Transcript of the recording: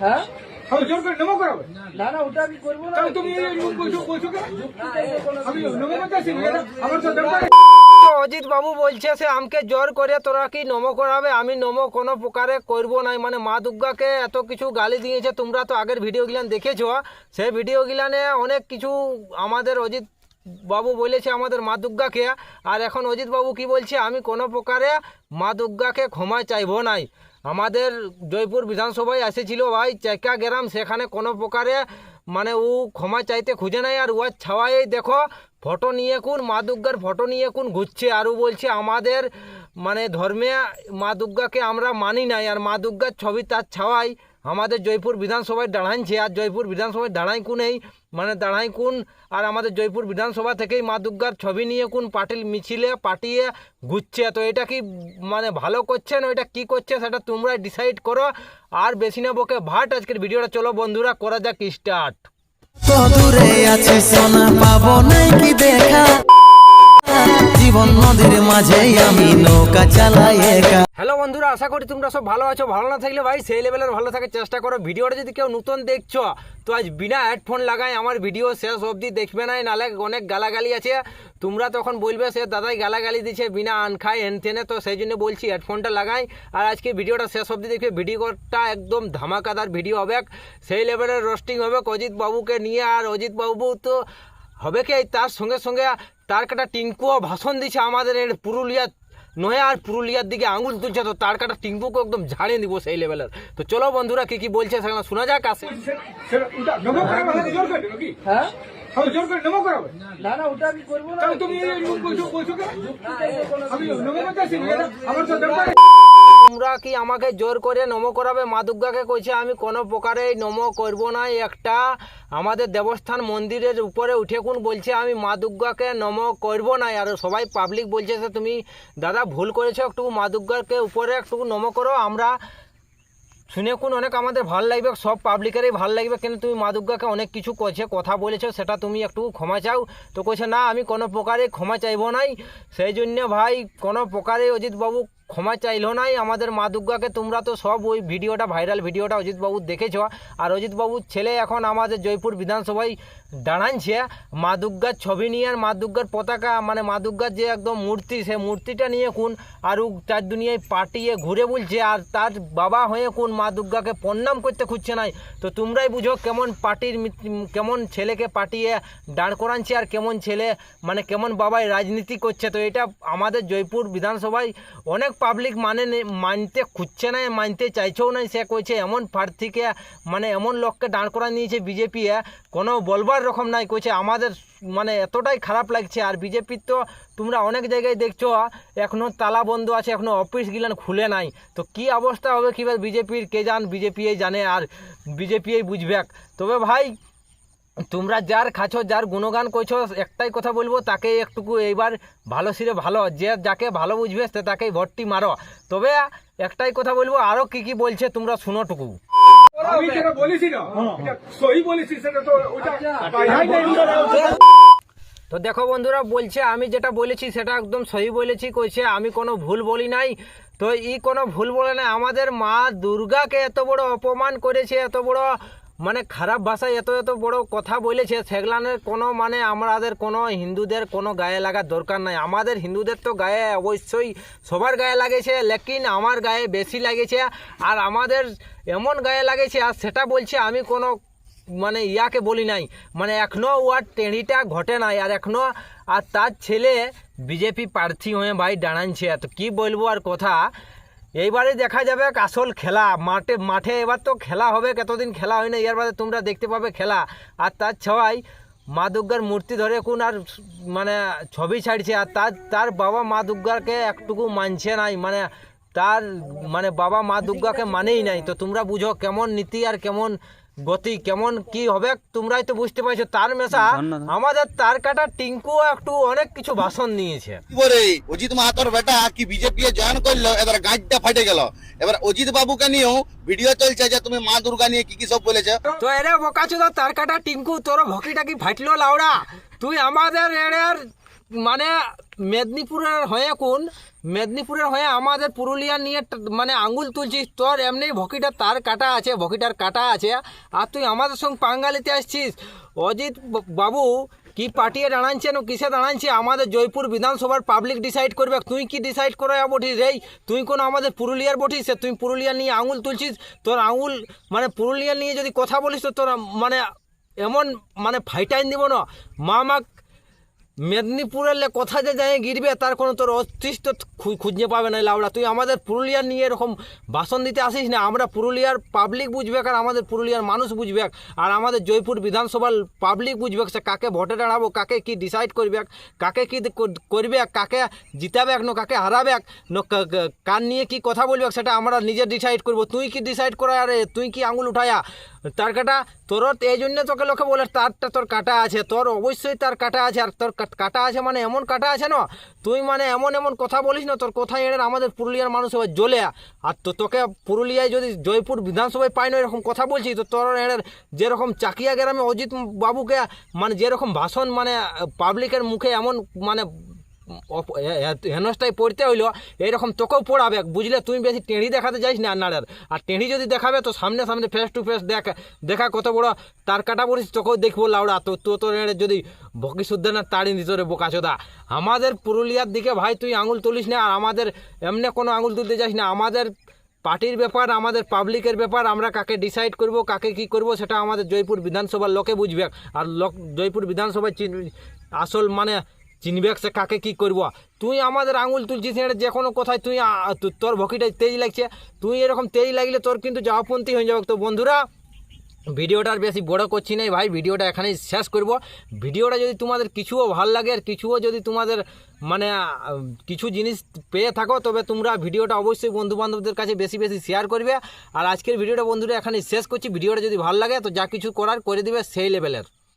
হ্যাঁ জোর করে নমো করাবে না না ওটা আমি করবো না। তাহলে তুমি বলছো কেন? আমি নমো করতেছি আমার তো দরকার। অজিত বাবু বলছে সে আমকে জোর করে তোরা কি নমো করাবে, আমি নমো কোনো প্রকারে করব নাই। মানে মা দুর্গাকে এত কিছু গালি দিয়েছে, তোমরা তো আগের ভিডিও গিলান দেখেছো। সেই ভিডিও গিলানে অনেক কিছু আমাদের অজিত বাবু বলেছে আমাদের মা দুর্গাকে। আর এখন অজিত বাবু কি বলছে, আমি কোনো প্রকারে মা দুর্গাকে ক্ষমা চাইবো নাই। আমাদের জয়পুর বিধানসভায় এসেছিল ভাই চেকা গ্রাম, সেখানে কোনো প্রকারে মানে ও ক্ষমা চাইতে খুঁজে নাই। আর ওর ছাওয়াই দেখো ফটো নিয়ে কোন মা দুর্গার ফটো নিয়ে কোন ঘুরছে। আর ও বলছে আমাদের মানে ধর্মে মা দুর্গাকে আমরা মানি নাই, আর মা দুর্গার ছবি তার ছাওয়াই আমাদের জয়পুর বিধানসভায় দাঁড়াইছে। আর জয়পুর বিধানসভায় দাঁড়াই কোনেই মানে দাঁড়াই কোন আর আমাদের জয়পুর বিধানসভা থেকেই মা দুর্গার ছবি নিয়ে কোন পার্টির মিছিলে পাঠিয়ে ঘুরছে। তো এটা কি মানে ভালো করছে না এটা কি করছে সেটা তোমরা ডিসাইড করো। আর বেশি না বকে ভাট আজকের ভিডিওটা চলো বন্ধুরা করা যাক স্টার্ট। তো দূরে আছে সোনা পাবো নাই কি দেখা, জীবন নদীর মাঝে আমি নৌকা চালাই একা। হ্যালো বন্ধুরা, আশা করি তোমরা সব ভালো আছো। ভালো না থাকলে ভাই সেই লেভেলের ভালো থাকার চেষ্টা করো। ভিডিওটা যদি কেউ নতুন দেখছো তো আজ বিনা হেডফোন লাগাই আমার ভিডিও শেষ অবধি দেখবে নাই, নালে অনেক গালাগালি আছে। তোমরা তখন বলবে সে দাদাই গালাগালি দিচ্ছে বিনা আন খায় হেনথেনে, তো সেই জন্য বলছি হেডফোনটা লাগাই। আর আজকে ভিডিওটা শেষ অবধি দেখবে, ভিডিওটা একদম ধামাকাদার ভিডিও হবে, সেই লেভেলের রোস্টিং হবে অজিত বাবুকে নিয়ে। আর অজিত বাবু তো হবে কি তার সঙ্গে সঙ্গে তার কাটা টিঙ্কুও ভাষণ দিচ্ছে আমাদের পুরুলিয়া নয়, আর পুরুলিয়ার দিকে আঙুল তুলছে। তো তার কাটা টিঙ্কুকে একদম ঝাড়িয়ে দিব সেই লেভেলের। তো চলো বন্ধুরা কি কি বলছে সেখানে শোনা যাক। আসে নমো করাবে জোর করে নাকি? হ্যাঁ জোর করে নমো করাবে না না ওটা আমি করবো না। তাহলে তুমি বলছো কেন? আমি নমো করতেছি আমার তো দরকার। তোমরা কি আমাকে জোর করে নমো করাবে? মা দুর্গাকে কইছে আমি কোনো প্রকারে নমো করব না। একটা আমাদের দেবস্থান মন্দিরের উপরে উঠে কোন বলছে আমি মা দুর্গাকে নমো করব না। আর সবাই পাবলিক বলছে যে তুমি দাদা ভুল করেছো, একটু মা দুর্গাকে উপরে একটু নমো করো। আমরা শুনে কোন অনেক আমাদের ভালো লাগবে, সব পাবলিকেরই ভালো লাগবে, কিন্তু তুমি মা দুর্গাকে অনেক কিছু করছে কথা বলেছো, সেটা তুমি একটু ক্ষমা চাও। তো কইছে না আমি কোনো প্রকারে ক্ষমা চাইবো নাই। সেই জন্য ভাই কোনো প্রকারে অজিতবাবু ক্ষমা চাইলো নাই আমাদের মা দুর্গাকে। তোমরা তো সব ওই ভিডিওটা ভাইরাল ভিডিওটা অজিতবাবু দেখেছো। আর অজিতবাবুর ছেলে এখন আমাদের জয়পুর বিধানসভায় দাঁড়াচ্ছে মা দুর্গার ছবি নিয়ে, আর মা দুর্গার পতাকা মানে মা দুর্গার যে একদম মূর্তি, সে মূর্তিটা নিয়ে কোন আর চার দুনিয়ায় পাটিয়ে ঘুরে বলছে। আর তার বাবা হয়ে কোন মা দুর্গাকে প্রণাম করতে খুঁজছে নাই। তো তোমরাই বুঝো কেমন পার্টির কেমন ছেলেকে পাঠিয়ে দাঁড় করাচ্ছে, আর কেমন ছেলে মানে কেমন বাবাই রাজনীতি করছে। তো এটা আমাদের জয়পুর বিধানসভায় অনেক পাবলিক মানতে খুঁজছে না, মানতে চাইছেও না। সে কইছে এমন প্রার্থীকে মানে এমন লোককে দাঁড় করা নিয়েছে বিজেপি, কোনো বলবার রকম নাই। কইছে আমাদের মানে এতটাই খারাপ লাগছে। আর বিজেপির তো তোমরা অনেক জায়গায় দেখছো এখনও তালা বন্ধ আছে, এখনও অফিস গিলান খুলে নাই। তো কি অবস্থা হবে কীভাবে বিজেপির কে বিজেপি জানে, আর বিজেপি বুঝবে। তবে ভাই তোমরা যার খাছো যার গুণগান করছো, একটাই কথা বলবো তাকে একটুকু এইবার ভালো সিরে ভালো, যে যাকে ভালো বুঝবে সে তাকেই ভোটটি মারো। তবে একটাই কথা বলবো, আরও কি কি বলছে তোমরা শুনোটুকু। আমি যেটা বলেছি না সহি বলেছি, সেটা তো ওটা তো দেখো বন্ধুরা বলছে আমি যেটা বলেছি সেটা একদম সহি বলেছি। কইছে আমি কোনো ভুল বলি নাই। তো কোনো ভুল বলে নাই। আমাদের মা দুর্গাকে এত বড় অপমান করেছে, এত বড় মানে খারাপ ভাষায় এত এত বড় কথা বলেছে, সেগুলানের কোনো মানে আমাদের কোনো হিন্দুদের কোনো গায়ে লাগার দরকার নাই। আমাদের হিন্দুদের তো গায়ে অবশ্যই সবার গায়ে লাগেছে, লেকিন আমার গায়ে বেশি লাগেছে। আর আমাদের এমন গায়ে লাগেছে, আর সেটা বলছে আমি কোনো মানে ইয়াকে বলি নাই, মানে এখনও ওয়ার টেঁড়িটা ঘটে নাই। আর এখনও আর তার ছেলে বিজেপি প্রার্থী হয়ে ভাই দাঁড়াচ্ছে। তো কী বলবো আর কথা, এইবারে দেখা যাবে আসল খেলা মাঠে এবার তো খেলা হবে, কতদিন খেলা হয় না, এর বাদে তোমরা দেখতে পাবে খেলা। আর তার ছয় মা দুর্গার মূর্তি ধরে কোন আর মানে ছবি ছাড়ছে। আর তার বাবা মা দুর্গাকে একটুকু মানছে নাই, মানে তার মানে বাবা মা দুর্গাকে মানেই নাই। তো তোমরা বুঝো কেমন নীতি আর কেমন গতি কেমন কি হবে, তোমরাই তো বুঝতে পারছো। তার মেশা আমাদের তার কাটা টিঙ্কু একটু অনেক কিছু ভাষণ নিয়েছে। অজিত মাহাতোর বেটা কি বিজেপি জয়েন করলো, এবার গাঁটটা ফাটে গেল। এবার অজিত বাবুকে নিয়েও ভিডিও চলছে যে তুমি মা দুর্গা নিয়ে কি কি সব বলেছে। তো এরে বোকাচোদা তার কাটা টিঙ্কু তোর ভকিটা কি ফাটলো লাউড়া, তুই আমাদের এর মানে মেদিনীপুরের হয়ে আমাদের পুরুলিয়া নিয়ে মানে আঙ্গুল তুলছিস। তোর এমনি ভকিটার তার কাটা আছে, ভকিটার কাটা আছে, আর তুই আমাদের সঙ্গে পাঙ্গালিতে আসছিস। অজিত বাবু কি পার্টিয়ে দাঁড়াচ্ছে না কিসে দাঁড়াচ্ছে আমাদের জয়পুর বিধানসভার পাবলিক ডিসাইড করবে। তুই কি ডিসাইড করে বটিস রে? তুই কোনো আমাদের পুরুলিয়ার বটিস? তুই পুরুলিয়া নিয়ে আঙুল তুলছিস। তোর আঙুল মানে পুরুলিয়া নিয়ে যদি কথা বলিস তো তোর মানে এমন মানে ফাইটাইন দিব না মা মেদিনীপুরের কথা যে যায় গিরবে তার কোনো তোর অস্তিত্ব খুঁজে পাবে না লাউড়া। তুই আমাদের পুরুলিয়া নিয়ে এরকম ভাষণ দিতে আসিস না। আমরা পুরুলিয়ার পাবলিক বুঝবে আর আমাদের পুরুলিয়ার মানুষ বুঝবে আর আমাদের জয়পুর বিধানসভার পাবলিক বুঝবে সে কাকে ভোটে দাঁড়াবো, কাকে কি ডিসাইড করবে, কাকে কি করবে, কাকে জিতাবে না কাকে হারাবে না কার নিয়ে কি কথা বলবে সেটা আমরা নিজে ডিসাইড করব। তুই কি ডিসাইড করা আরে তুই কি আঙুল উঠায়া তার কাটা? তোর এই জন্য তোকে লোকে বলে তারটা তোর কাটা আছে। তোর অবশ্যই তার কাটা আছে, আর তোর কাটা আছে মানে এমন কাটা আছে না তুই মানে এমন কথা বলিস না তোর কথা এনে আমাদের পুরুলিয়ার মানুষ সবাই জ্বলে। আর তো তোকে পুরুলিয়ায় যদি জয়পুর বিধানসভায় পাই না এরকম কথা বলছিস তো তোর এর যেরকম চাকিয়া গ্রামে অজিত বাবুকে মানে যেরকম ভাষণ মানে পাবলিকের মুখে এমন মানে হেনস্থায় পড়তে হইলো এইরকম তোকেও পড়াবে বুঝলে। তুই বেশি টেঁড়ি দেখাতে যাইস না আন্নারের, আর টেঁড়ি যদি দেখাবে তো সামনে ফেস টু ফেস দেখা কত বড় তার কাটা পড়িস তোকেও দেখবো লাউড়া। তো তোর যদি বকি শুদ্ধ না তাড়ি দিত রে বোকাচোদা। আমাদের পুরুলিয়ার দিকে ভাই তুই আঙুল তুলিস না, আর আমাদের এমনি কোনো আঙুল তুলতে যাস না। আমাদের পার্টির ব্যাপার, আমাদের পাবলিকের ব্যাপার, আমরা কাকে ডিসাইড করব কাকে কি করব সেটা আমাদের জয়পুর বিধানসভার লোকে বুঝবে। আর জয়পুর বিধানসভায় আসল মানে চিনবে সে কাকে কি করব। তুই আমাদের আঙুল তুলছিস যে কোনো কথায় তুই তোর ভকিটাই তেজ লাগছে। তুই এরকম তেজ লাগলে তোর কিন্তু যাওয়াপন্থী হয়ে যাবে। তো বন্ধুরা ভিডিওটার বেশি বড় করছি না ভাই, ভিডিওটা এখানেই শেষ করব। ভিডিওটা যদি তোমাদের কিছুও ভালো লাগে আর কিছুও যদি তোমাদের মানে কিছু জিনিস পেয়ে থাকো তবে তোমরা ভিডিওটা অবশ্যই বন্ধুবান্ধবদের কাছে বেশি বেশি শেয়ার করবে। আর আজকের ভিডিওটা বন্ধুরা এখানেই শেষ করছি। ভিডিওটা যদি ভালো লাগে তো যা কিছু করার করে দিবে সেই লেভেলের।